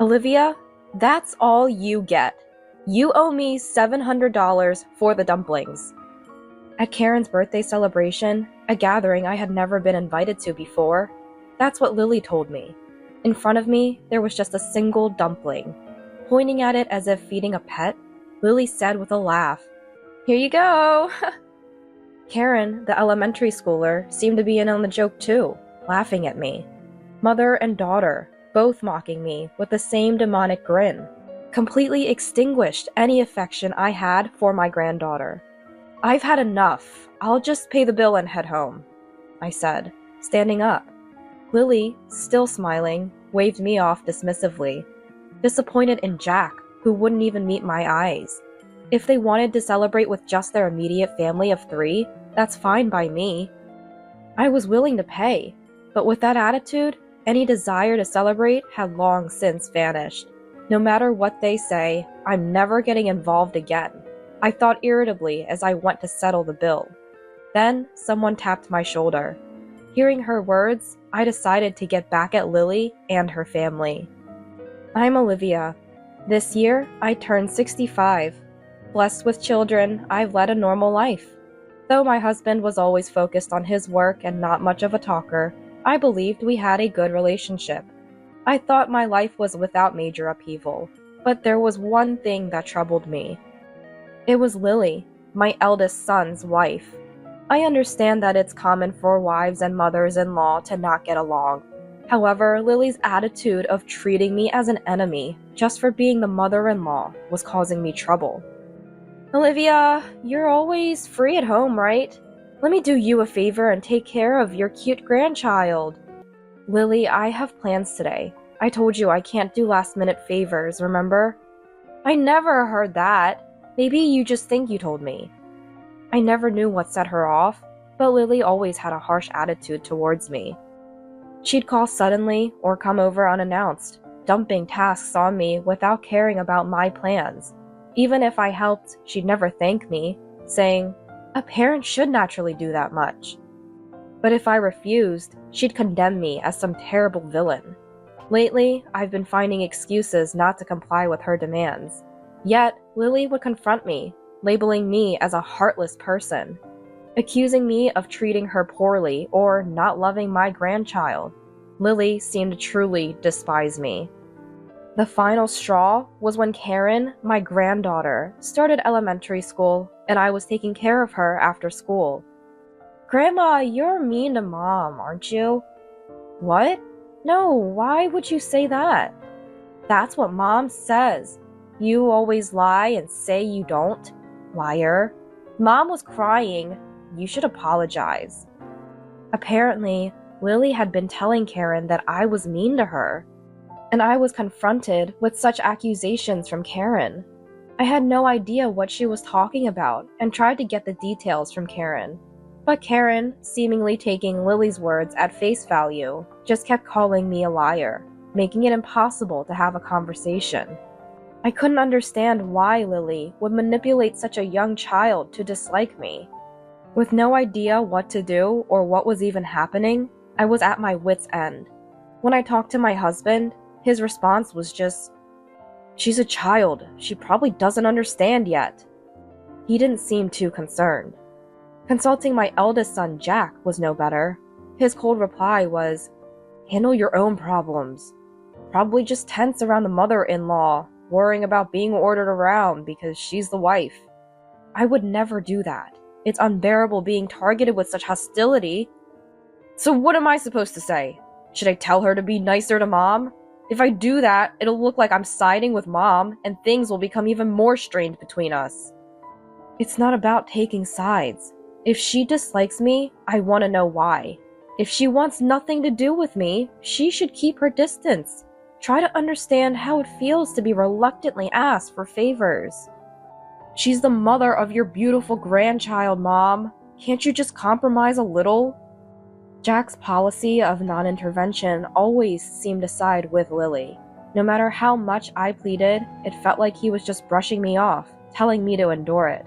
Olivia, that's all you get. You owe me $700 for the dumplings. At Karen's birthday celebration, a gathering I had never been invited to before, that's what Lily told me. In front of me, there was just a single dumpling. Pointing at it as if feeding a pet, Lily said with a laugh, "Here you go!" Karen, the elementary schooler, seemed to be in on the joke too, laughing at me. Mother and daughter, both mocking me with the same demonic grin, completely extinguished any affection I had for my granddaughter. "I've had enough. I'll just pay the bill and head home," I said, standing up. Lily, still smiling, waved me off dismissively, disappointed in Jack, who wouldn't even meet my eyes. If they wanted to celebrate with just their immediate family of 3, that's fine by me. I was willing to pay, but with that attitude, any desire to celebrate had long since vanished. No matter what they say, I'm never getting involved again, I thought irritably as I went to settle the bill. Then someone tapped my shoulder. Hearing her words, I decided to get back at Lily and her family. I'm Olivia. This year, I turned 65. Blessed with children, I've led a normal life. Though my husband was always focused on his work and not much of a talker, I believed we had a good relationship. I thought my life was without major upheaval, but there was one thing that troubled me. It was Lily, my eldest son's wife. I understand that it's common for wives and mothers-in-law to not get along. However, Lily's attitude of treating me as an enemy just for being the mother-in-law was causing me trouble. "Olivia, you're always free at home, right? Let me do you a favor and take care of your cute grandchild." "Lily, I have plans today. I told you I can't do last-minute favors, remember?" "I never heard that. Maybe you just think you told me." I never knew what set her off, but Lily always had a harsh attitude towards me. She'd call suddenly or come over unannounced, dumping tasks on me without caring about my plans. Even if I helped, she'd never thank me, saying, "A parent should naturally do that much." But if I refused, she'd condemn me as some terrible villain. Lately, I've been finding excuses not to comply with her demands. Yet, Lily would confront me, labeling me as a heartless person, accusing me of treating her poorly or not loving my grandchild. Lily seemed to truly despise me. The final straw was when Karen, my granddaughter, started elementary school and I was taking care of her after school. "Grandma, you're mean to Mom, aren't you?" "What? No, why would you say that?" "That's what Mom says. You always lie and say you don't. Liar. Mom was crying. You should apologize." Apparently, Lily had been telling Karen that I was mean to her, and I was confronted with such accusations from Karen. I had no idea what she was talking about and tried to get the details from Karen. But Karen, seemingly taking Lily's words at face value, just kept calling me a liar, making it impossible to have a conversation. I couldn't understand why Lily would manipulate such a young child to dislike me. With no idea what to do or what was even happening, I was at my wit's end. When I talked to my husband, his response was just, "She's a child. She probably doesn't understand yet." He didn't seem too concerned. Consulting my eldest son, Jack, was no better. His cold reply was, "Handle your own problems. Probably just tense around the mother-in-law, worrying about being ordered around because she's the wife." I would never do that. It's unbearable being targeted with such hostility. "So what am I supposed to say? Should I tell her to be nicer to Mom? If I do that, it'll look like I'm siding with Mom, and things will become even more strained between us." It's not about taking sides. If she dislikes me, I want to know why. If she wants nothing to do with me, she should keep her distance. Try to understand how it feels to be reluctantly asked for favors. "She's the mother of your beautiful grandchild, Mom. Can't you just compromise a little?" Jack's policy of non-intervention always seemed to side with Lily. No matter how much I pleaded, it felt like he was just brushing me off, telling me to endure it.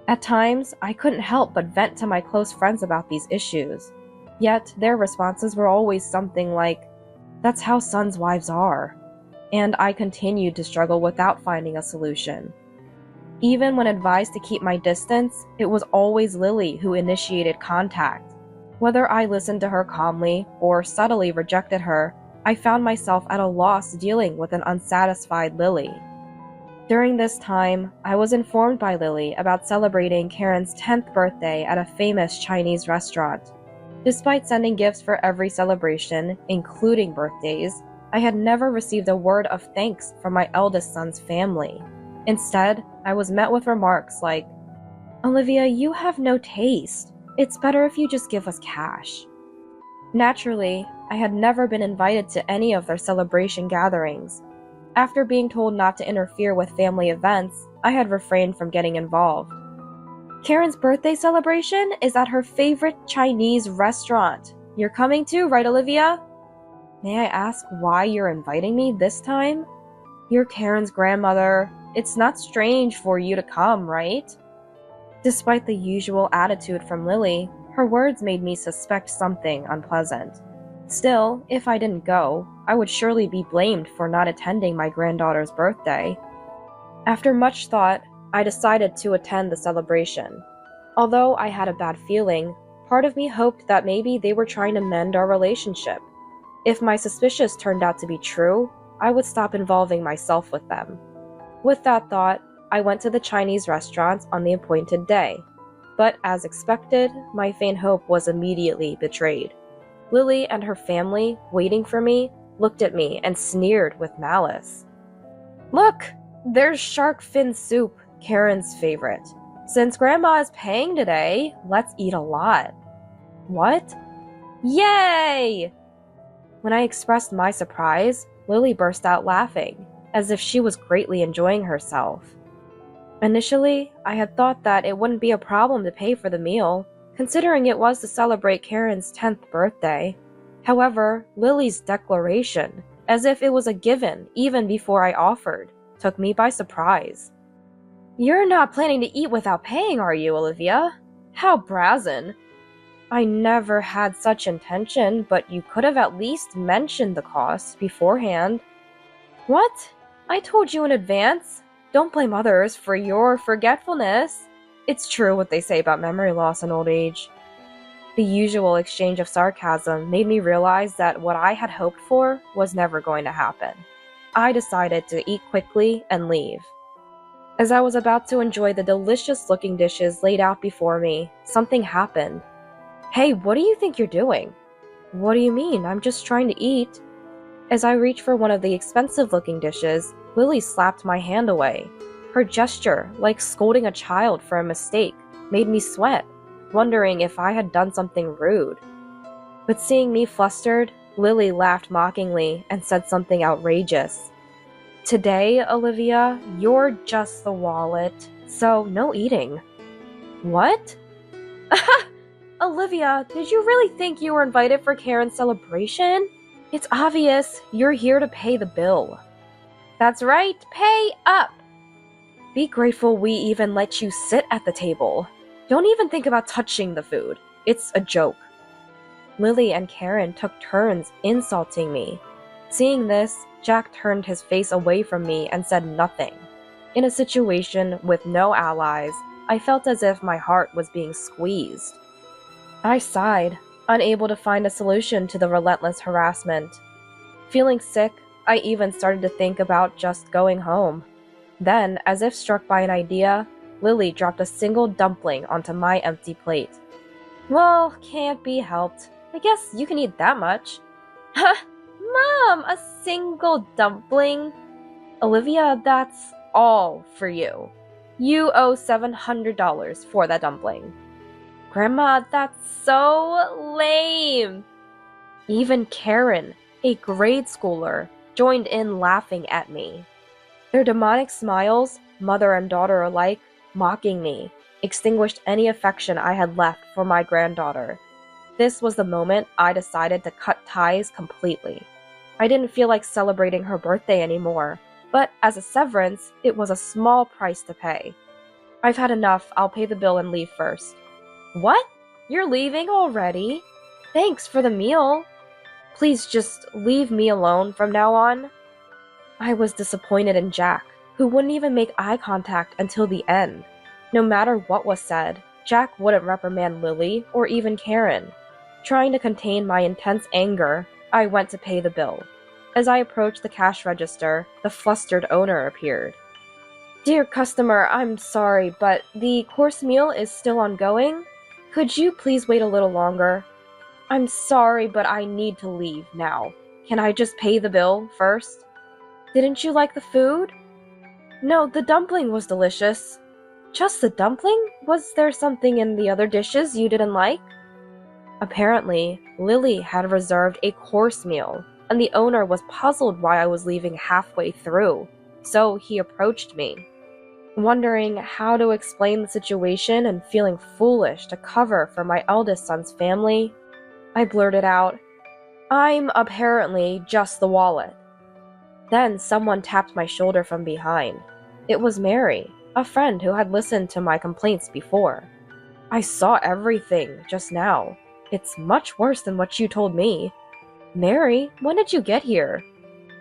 At times, I couldn't help but vent to my close friends about these issues. Yet, their responses were always something like, "That's how sons' wives are." and I continued to struggle without finding a solution. Even when advised to keep my distance, it was always Lily who initiated contact. Whether I listened to her calmly or subtly rejected her, I found myself at a loss dealing with an unsatisfied Lily. During this time, I was informed by Lily about celebrating Karen's 10th birthday at a famous Chinese restaurant. Despite sending gifts for every celebration, including birthdays, I had never received a word of thanks from my eldest son's family. Instead, I was met with remarks like, "Olivia, you have no taste. It's better if you just give us cash." Naturally, I had never been invited to any of their celebration gatherings. After being told not to interfere with family events, I had refrained from getting involved. Karen's birthday celebration is at her favorite Chinese restaurant. You're coming too, right, Olivia? May I ask why you're inviting me this time? You're Karen's grandmother. It's not strange for you to come, right? Despite the usual attitude from Lily, her words made me suspect something unpleasant. Still, if I didn't go, I would surely be blamed for not attending my granddaughter's birthday. After much thought, I decided to attend the celebration. Although I had a bad feeling, part of me hoped that maybe they were trying to mend our relationship. If my suspicions turned out to be true, I would stop involving myself with them. With that thought, I went to the Chinese restaurant on the appointed day. But as expected, my faint hope was immediately betrayed. Lily and her family, waiting for me, looked at me and sneered with malice. "Look, there's shark fin soup, Karen's favorite. Since Grandma is paying today, let's eat a lot." What? Yay! When I expressed my surprise, Lily burst out laughing, as if she was greatly enjoying herself. Initially, I had thought that it wouldn't be a problem to pay for the meal, considering it was to celebrate Karen's 10th birthday. However, Lily's declaration, as if it was a given even before I offered, took me by surprise. "You're not planning to eat without paying, are you, Olivia? How brazen." "I never had such intention, but you could have at least mentioned the cost beforehand." "What? I told you in advance. Don't blame others for your forgetfulness. It's true what they say about memory loss and old age." The usual exchange of sarcasm made me realize that what I had hoped for was never going to happen. I decided to eat quickly and leave. As I was about to enjoy the delicious-looking dishes laid out before me, something happened. "Hey, what do you think you're doing?" "What do you mean? I'm just trying to eat." As I reached for one of the expensive-looking dishes, Lily slapped my hand away. Her gesture, like scolding a child for a mistake, made me sweat, wondering if I had done something rude. But seeing me flustered, Lily laughed mockingly and said something outrageous. "Today, Olivia, you're just the wallet, so no eating." "What?" "Olivia, did you really think you were invited for Karen's celebration? It's obvious you're here to pay the bill." "That's right, pay up!" "Be grateful we even let you sit at the table. Don't even think about touching the food. It's a joke." Lily and Karen took turns insulting me. Seeing this, Jack turned his face away from me and said nothing. In a situation with no allies, I felt as if my heart was being squeezed. I sighed, unable to find a solution to the relentless harassment. Feeling sick, I even started to think about just going home. Then, as if struck by an idea, Lily dropped a single dumpling onto my empty plate. "Well, can't be helped. I guess you can eat that much." "Huh? Mom, a single dumpling?" "Olivia, that's all for you. You owe $700 for that dumpling." "Grandma, that's so lame." Even Karen, a grade schooler, joined in laughing at me. Their demonic smiles, mother and daughter alike, mocking me, extinguished any affection I had left for my granddaughter. This was the moment I decided to cut ties completely. I didn't feel like celebrating her birthday anymore, but as a severance, it was a small price to pay. "I've had enough. I'll pay the bill and leave first." "What? You're leaving already? Thanks for the meal. Please just leave me alone from now on." I was disappointed in Jack, who wouldn't even make eye contact until the end. No matter what was said, Jack wouldn't reprimand Lily or even Karen. Trying to contain my intense anger, I went to pay the bill. As I approached the cash register, the flustered owner appeared. "Dear customer, I'm sorry, but the course meal is still ongoing. Could you please wait a little longer? I'm sorry, but I need to leave now. Can I just pay the bill first?" "Didn't you like the food?" "No, the dumpling was delicious." "Just the dumpling? Was there something in the other dishes you didn't like?" Apparently, Lily had reserved a course meal, and the owner was puzzled why I was leaving halfway through, so he approached me. Wondering how to explain the situation and feeling foolish to cover for my eldest son's family, I blurted out, "I'm apparently just the wallet." Then someone tapped my shoulder from behind. It was Mary, a friend who had listened to my complaints before. "I saw everything just now. It's much worse than what you told me." "Mary, when did you get here?"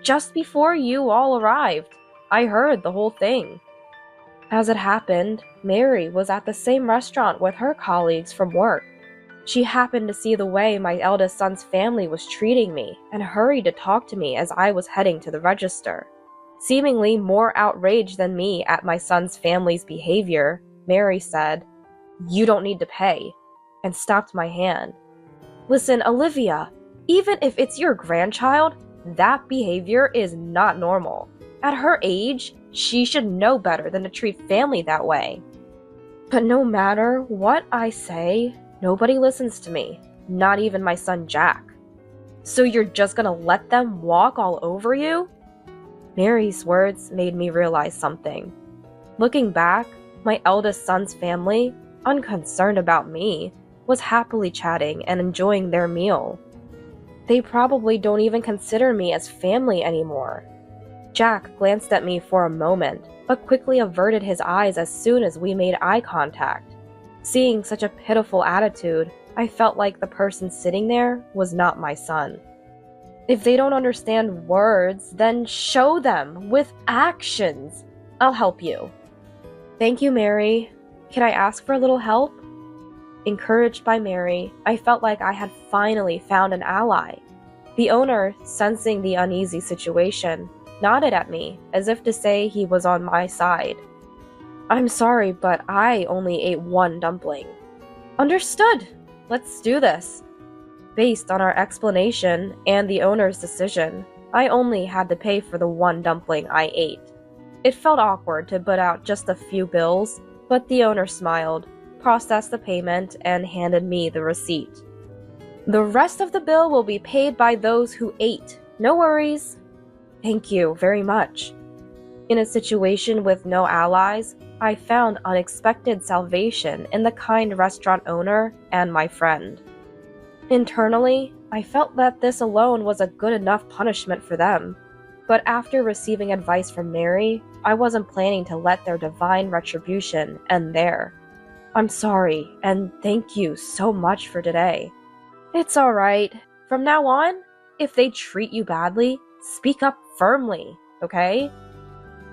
"Just before you all arrived. I heard the whole thing." As it happened, Mary was at the same restaurant with her colleagues from work. She happened to see the way my eldest son's family was treating me and hurried to talk to me as I was heading to the register. Seemingly more outraged than me at my son's family's behavior, Mary said, "You don't need to pay," and stopped my hand. "Listen, Olivia, even if it's your grandchild, that behavior is not normal. At her age, she should know better than to treat family that way." But no matter what I say, nobody listens to me, not even my son Jack. "So you're just gonna let them walk all over you?" Mary's words made me realize something. Looking back, my eldest son's family, unconcerned about me, was happily chatting and enjoying their meal. They probably don't even consider me as family anymore. Jack glanced at me for a moment, but quickly averted his eyes as soon as we made eye contact. Seeing such a pitiful attitude, I felt like the person sitting there was not my son. If they don't understand words, then show them with actions. I'll help you. "Thank you, Mary. Can I ask for a little help?" Encouraged by Mary, I felt like I had finally found an ally. The owner, sensing the uneasy situation, nodded at me as if to say he was on my side. "I'm sorry, but I only ate one dumpling." "Understood. Let's do this." Based on our explanation and the owner's decision, I only had to pay for the one dumpling I ate. It felt awkward to put out just a few bills, but the owner smiled, processed the payment, and handed me the receipt. "The rest of the bill will be paid by those who ate. No worries." "Thank you very much." In a situation with no allies, I found unexpected salvation in the kind restaurant owner and my friend. Internally, I felt that this alone was a good enough punishment for them. But after receiving advice from Mary, I wasn't planning to let their divine retribution end there. "I'm sorry, and thank you so much for today." "It's alright. From now on, if they treat you badly, speak up firmly, okay?"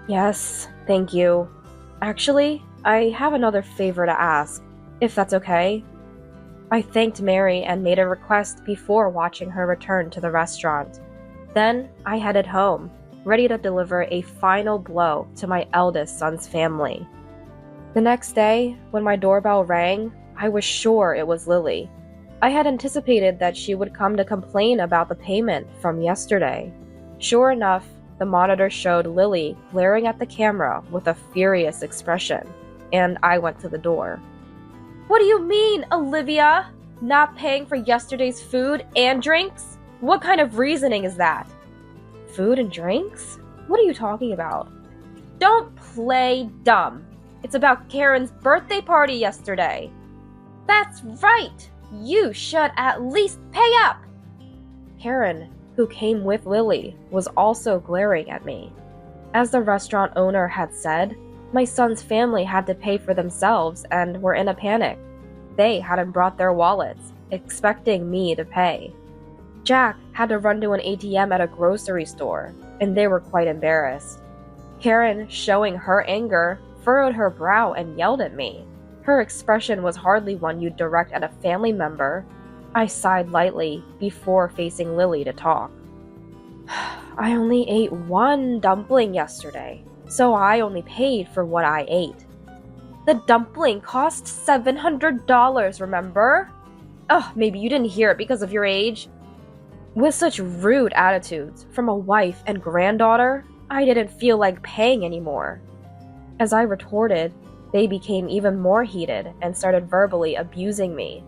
"Yes, thank you. Actually, I have another favor to ask, if that's okay." I thanked Mary and made a request before watching her return to the restaurant. Then I headed home, ready to deliver a final blow to my eldest son's family. The next day, when my doorbell rang, I was sure it was Lily. I had anticipated that she would come to complain about the payment from yesterday. Sure enough, the monitor showed Lily glaring at the camera with a furious expression, and I went to the door. "What do you mean, Olivia? Not paying for yesterday's food and drinks? What kind of reasoning is that?" "Food and drinks? What are you talking about?" "Don't play dumb. It's about Karen's birthday party yesterday." "That's right! You should at least pay up!" Karen, who came with Lily, was also glaring at me. As the restaurant owner had said, my son's family had to pay for themselves and were in a panic. They hadn't brought their wallets, expecting me to pay. Jack had to run to an ATM at a grocery store. and they were quite embarrassed. Karen, showing her anger, furrowed her brow and yelled at me. Her expression was hardly one you'd direct at a family member. I sighed lightly before facing Lily to talk. I only ate one dumpling yesterday, so I only paid for what I ate. The dumpling cost $700, remember? Oh, maybe you didn't hear it because of your age. With such rude attitudes from a wife and granddaughter, I didn't feel like paying anymore. As I retorted, they became even more heated and started verbally abusing me.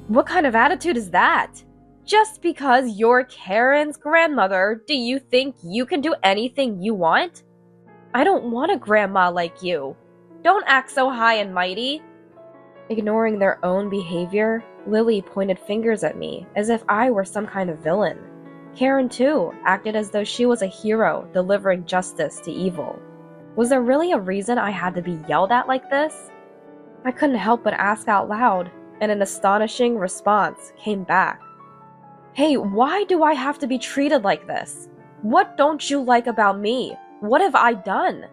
What kind of attitude is that? Just because you're Karen's grandmother, do you think you can do anything you want? I don't want a grandma like you. Don't act so high and mighty. Ignoring their own behavior, Lily pointed fingers at me as if I were some kind of villain. Karen, too, acted as though she was a hero delivering justice to evil. Was there really a reason I had to be yelled at like this? I couldn't help but ask out loud, and an astonishing response came back. Hey, why do I have to be treated like this? What don't you like about me? What have I done?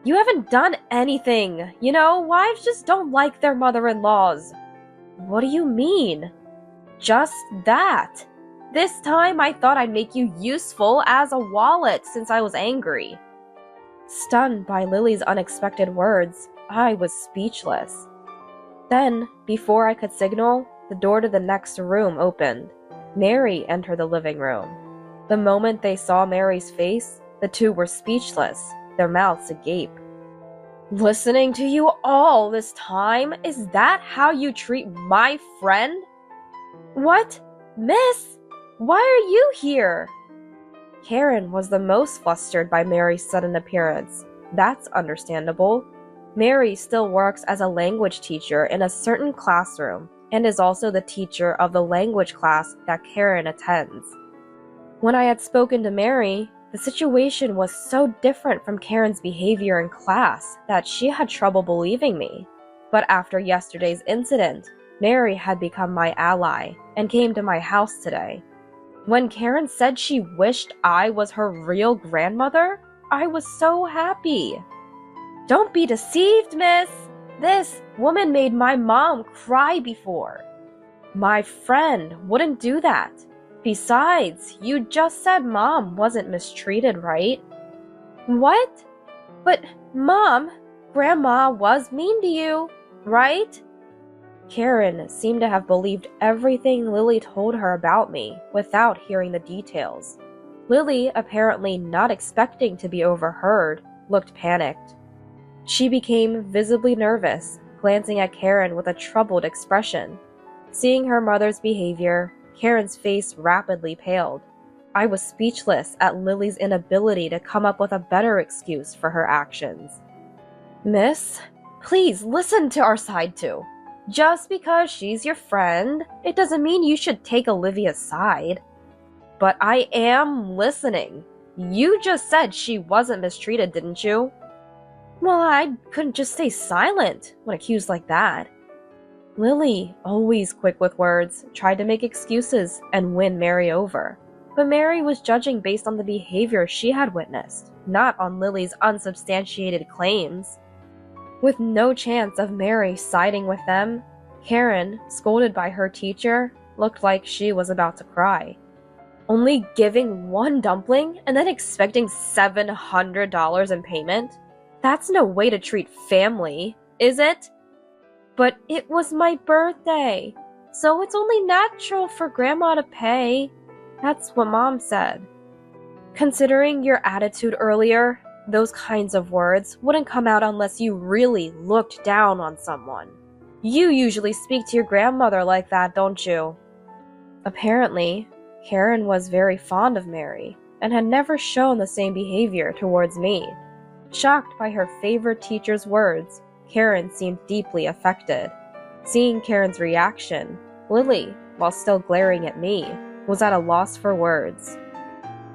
You haven't done anything. You know, wives just don't like their mother-in-laws. What do you mean? Just that. This time I thought I'd make you useful as a wallet since I was angry. Stunned by Lily's unexpected words, I was speechless. Then, before I could signal, the door to the next room opened. Mary entered the living room. The moment they saw Mary's face, the two were speechless, their mouths agape. Listening to you all this time? Is that how you treat my friend? What? Miss? Why are you here? Karen was the most flustered by Mary's sudden appearance. That's understandable. Mary still works as a language teacher in a certain classroom and is also the teacher of the language class that Karen attends. When I had spoken to Mary, the situation was so different from Karen's behavior in class that she had trouble believing me. But after yesterday's incident, Mary had become my ally and came to my house today. When Karen said she wished I was her real grandmother, I was so happy. Don't be deceived, miss. This woman made my mom cry before. My friend wouldn't do that. Besides, you just said Mom wasn't mistreated, right? What? But, Mom, Grandma was mean to you, right? Karen seemed to have believed everything Lily told her about me without hearing the details. Lily, apparently not expecting to be overheard, looked panicked. She became visibly nervous, glancing at Karen with a troubled expression. Seeing her mother's behavior, Karen's face rapidly paled. I was speechless at Lily's inability to come up with a better excuse for her actions. Miss, please listen to our side too. Just because she's your friend, it doesn't mean you should take Olivia's side. But I am listening. You just said she wasn't mistreated, didn't you? Well, I couldn't just stay silent when accused like that. Lily, always quick with words, tried to make excuses and win Mary over. But Mary was judging based on the behavior she had witnessed, not on Lily's unsubstantiated claims. With no chance of Mary siding with them, Karen, scolded by her teacher, looked like she was about to cry. Only giving one dumpling and then expecting $700 in payment? That's no way to treat family, is it? But it was my birthday, so it's only natural for Grandma to pay. That's what Mom said. Considering your attitude earlier, those kinds of words wouldn't come out unless you really looked down on someone. You usually speak to your grandmother like that, don't you? Apparently, Karen was very fond of Mary and had never shown the same behavior towards me. Shocked by her favorite teacher's words, Karen seemed deeply affected. Seeing Karen's reaction, Lily, while still glaring at me, was at a loss for words.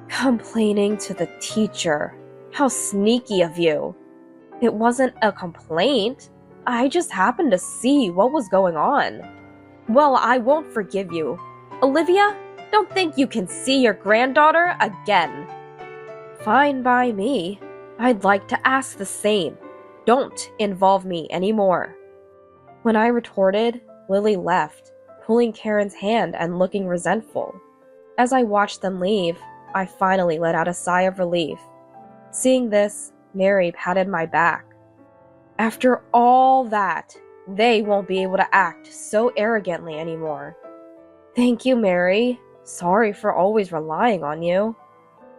Complaining to the teacher. How sneaky of you. It wasn't a complaint. I just happened to see what was going on. Well, I won't forgive you. Olivia, don't think you can see your granddaughter again. Fine by me. I'd like to ask the same. Don't involve me anymore. When I retorted, Lily left, pulling Karen's hand and looking resentful. As I watched them leave, I finally let out a sigh of relief. Seeing this, Mary patted my back. After all that, they won't be able to act so arrogantly anymore. Thank you, Mary. Sorry for always relying on you.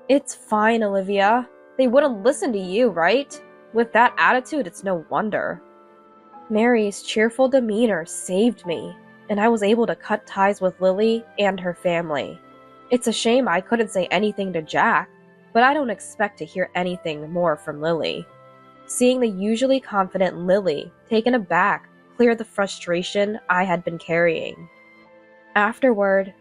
It's fine, Olivia. They wouldn't listen to you, right? With that attitude, it's no wonder. Mary's cheerful demeanor saved me, and I was able to cut ties with Lily and her family. It's a shame I couldn't say anything to Jack, but I don't expect to hear anything more from Lily. Seeing the usually confident Lily taken aback cleared the frustration I had been carrying. Afterward,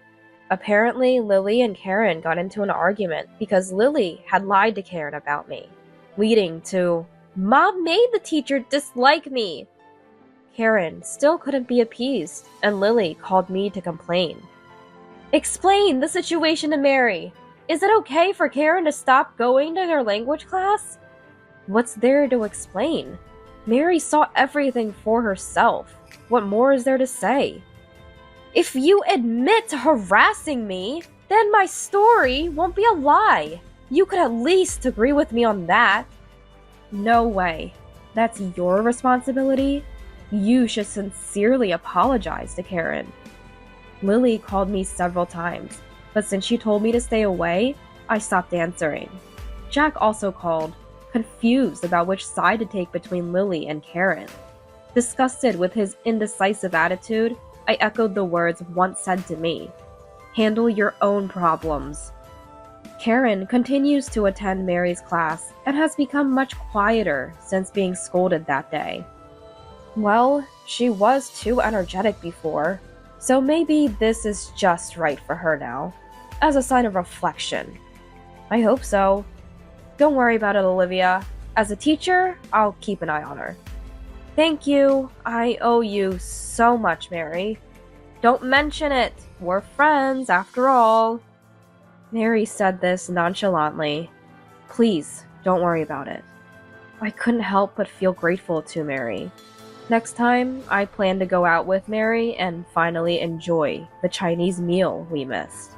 apparently Lily and Karen got into an argument because Lily had lied to Karen about me, leading to, "Mom made the teacher dislike me." Karen still couldn't be appeased, and Lily called me to complain. Explain the situation to Mary. Is it okay for Karen to stop going to her language class? What's there to explain? Mary saw everything for herself. What more is there to say? If you admit to harassing me, then my story won't be a lie. You could at least agree with me on that. No way. That's your responsibility. You should sincerely apologize to Karen. Lily called me several times, but since she told me to stay away, I stopped answering. Jack also called, confused about which side to take between Lily and Karen. Disgusted with his indecisive attitude, I echoed the words once said to me, "Handle your own problems." Karen continues to attend Mary's class and has become much quieter since being scolded that day. Well, she was too energetic before, so maybe this is just right for her now, as a sign of reflection. I hope so. Don't worry about it, Olivia. As a teacher, I'll keep an eye on her. Thank you. I owe you so much, Mary. Don't mention it. We're friends, after all. Mary said this nonchalantly. Please, don't worry about it. I couldn't help but feel grateful to Mary. Next time, I plan to go out with Mary and finally enjoy the Chinese meal we missed.